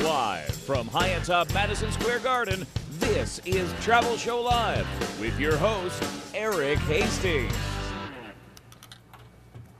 Live from high atop Madison Square Garden, this is Travel Show Live with your host, Erik Hastings.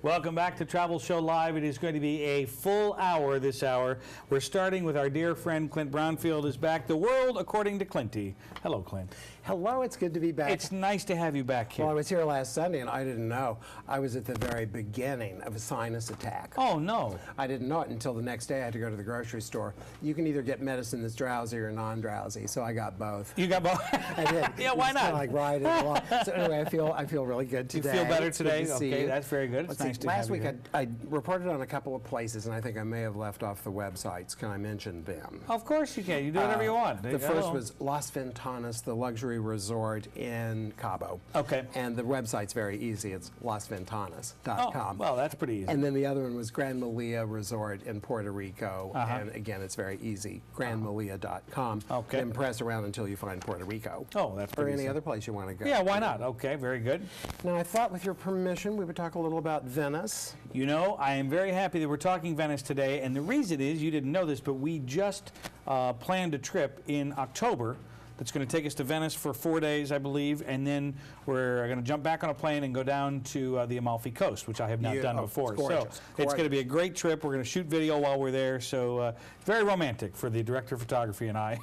Welcome back to Travel Show Live. It is going to be a full hour this hour. We're starting with our dear friend Clint Brownfield is back. The world according to Clinty. Hello, Clint. Hello, it's good to be back. It's nice to have you back here. Well, I was here last Sunday and I didn't know. I was at the very beginning of a sinus attack. Oh, no. I didn't know it until the next day. I had to go to the grocery store. You can either get medicine that's drowsy or non-drowsy, so I got both. You got both? I did. Yeah, why not? Like riding along. So anyway, I feel really good today. You feel better It's today? good to see Okay, you. that's very good. It's nice to have Last you week here. I reported on a couple of places, and I think I may have left off the websites. Can I mention them? Of course you can. You do whatever you want. The first was Las Ventanas, the luxury resort in Cabo. Okay. And the website's very easy. It's lasventanas.com. Oh, well, that's pretty easy. And then the other one was Gran Malia Resort in Puerto Rico. And again, it's very easy. GranMalia.com. Okay. Then press around until you find Puerto Rico. Oh, that's pretty Or any easy. other place you want to go. Yeah, why not? Okay, very good. Now, I thought with your permission, we would talk a little about Venice. You know, I am very happy that we're talking Venice today, and the reason is, you didn't know this, but we just planned a trip in October that's going to take us to Venice for 4 days, I believe, and then we're going to jump back on a plane and go down to the Amalfi Coast, which I have not done before. It's gorgeous. So it's going to be a great trip. We're going to shoot video while we're there, so very romantic for the director of photography and I.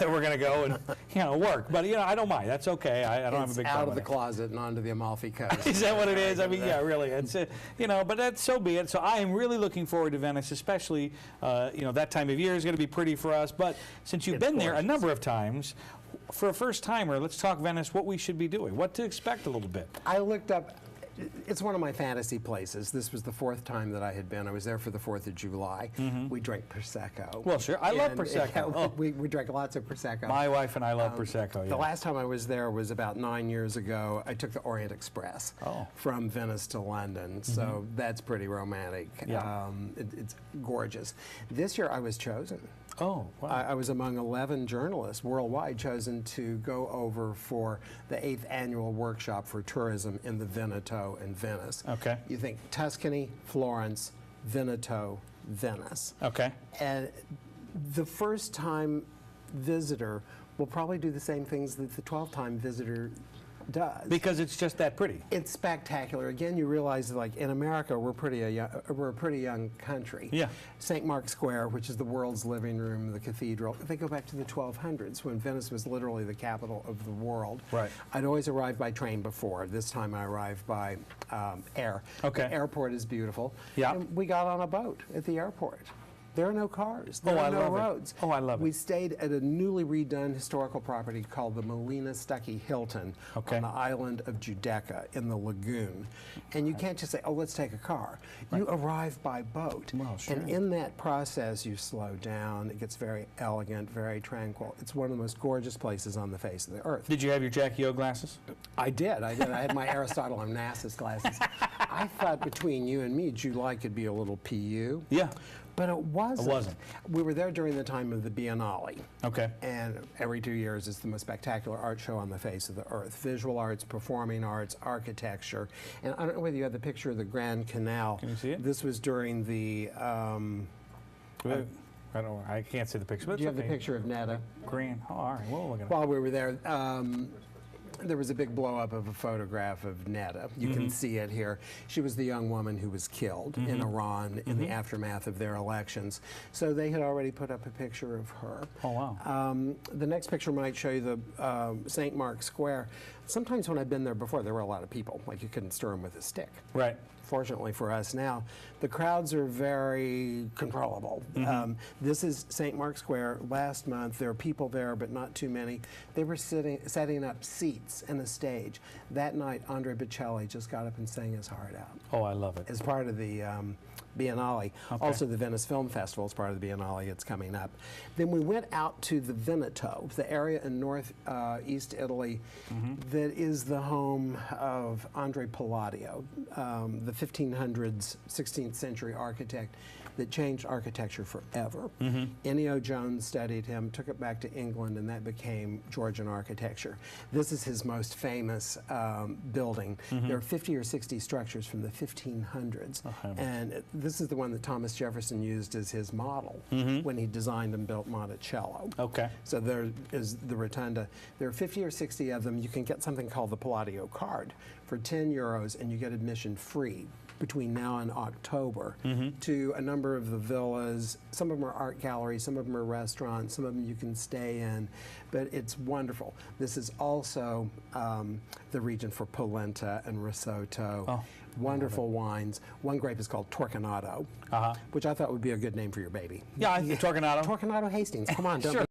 That we're going to go and work, but I don't mind. That's okay. I don't have a big problem. Out of the closet and onto the Amalfi Coast. Is that what it is? I mean, yeah, really. It's but that's so be it. So I am really looking forward to Venice, especially that time of year is going to be pretty for us. But since you've been there a number of times, for a first timer, let's talk Venice. What we should be doing, what to expect a little bit. I looked up. It's one of my fantasy places. This was the fourth time that I had been. I was there for the 4th of July. We drank Prosecco. Well, sure. I love Prosecco. We drank lots of Prosecco. My wife and I love Prosecco, yeah. The last time I was there was about 9 years ago. I took the Orient Express from Venice to London, so that's pretty romantic. Yeah. It's gorgeous. This year I was chosen. Oh, wow. I was among 11 journalists worldwide chosen to go over for the 8th annual workshop for tourism in the Veneto in Venice. Okay. You think Tuscany, Florence, Veneto, Venice. Okay. And the first-time visitor will probably do the same things that the 12th-time visitor does. Because it's just that pretty. It's spectacular. Again, you realize, like, in America, we're a pretty young country. Yeah. St. Mark's Square, which is the world's living room, the cathedral, they go back to the 1200s when Venice was literally the capital of the world. Right. I'd always arrived by train before. This time I arrived by air. Okay. The airport is beautiful. Yeah. And we got on a boat at the airport. There are no cars. There I are no love it. roads. Oh, I love it. We stayed at a newly redone historical property called the Molina Stuckey Hilton Okay. on the island of Giudecca in the lagoon. And you can't just say, oh, let's take a car. You arrive by boat. Well, sure. And in that process, you slow down. It gets very elegant, very tranquil. It's one of the most gorgeous places on the face of the earth. Did you have your Jackie O glasses? I did. I had my Aristotle Onassis glasses. I thought between you and me, July could be a little PU. Yeah. But it wasn't. It wasn't. We were there during the time of the Biennale. Okay. And every 2 years it's the most spectacular art show on the face of the earth. Visual arts, performing arts, architecture. And I don't know whether you have the picture of the Grand Canal. Can you see it? This was during the... I don't know. I can't see the picture. But do you have the picture of Netta? Green. Oh, all right. Well, we're gonna. While we were there, there was a big blow-up of a photograph of Netta. You can see it here. She was the young woman who was killed in Iran in the aftermath of their elections. So they had already put up a picture of her. Oh, wow. The next picture might show you the St. Mark's Square. Sometimes when I've been there before, there were a lot of people. Like, you couldn't stir them with a stick. Right. Fortunately for us now, the crowds are very controllable. This is St. Mark's Square. Last month, there were people there, but not too many. They were setting up seats and a stage. That night, Andre Bocelli just got up and sang his heart out. Oh, I love it. As part of the Biennale. Okay. Also, the Venice Film Festival is part of the Biennale. It's coming up. Then we went out to the Veneto, the area in northeast Italy that is the home of Andre Palladio, the 1500s, 16th century architect. that changed architecture forever. Ennio Jones studied him, took it back to England, and that became Georgian architecture. This is his most famous building. There are 50 or 60 structures from the 1500s, and this is the one that Thomas Jefferson used as his model when he designed and built Monticello. Okay. So there is the rotunda. There are 50 or 60 of them. You can get something called the Palladio card for 10 euros, and you get admission free between now and October to a number of the villas. Some of them are art galleries, some of them are restaurants, some of them you can stay in, but it's wonderful. This is also the region for polenta and risotto. Oh. Wonderful wines. One grape is called Torquemada, which I thought would be a good name for your baby. Yeah, Torquemada. Torquemada Hastings. Come on, don't Sure.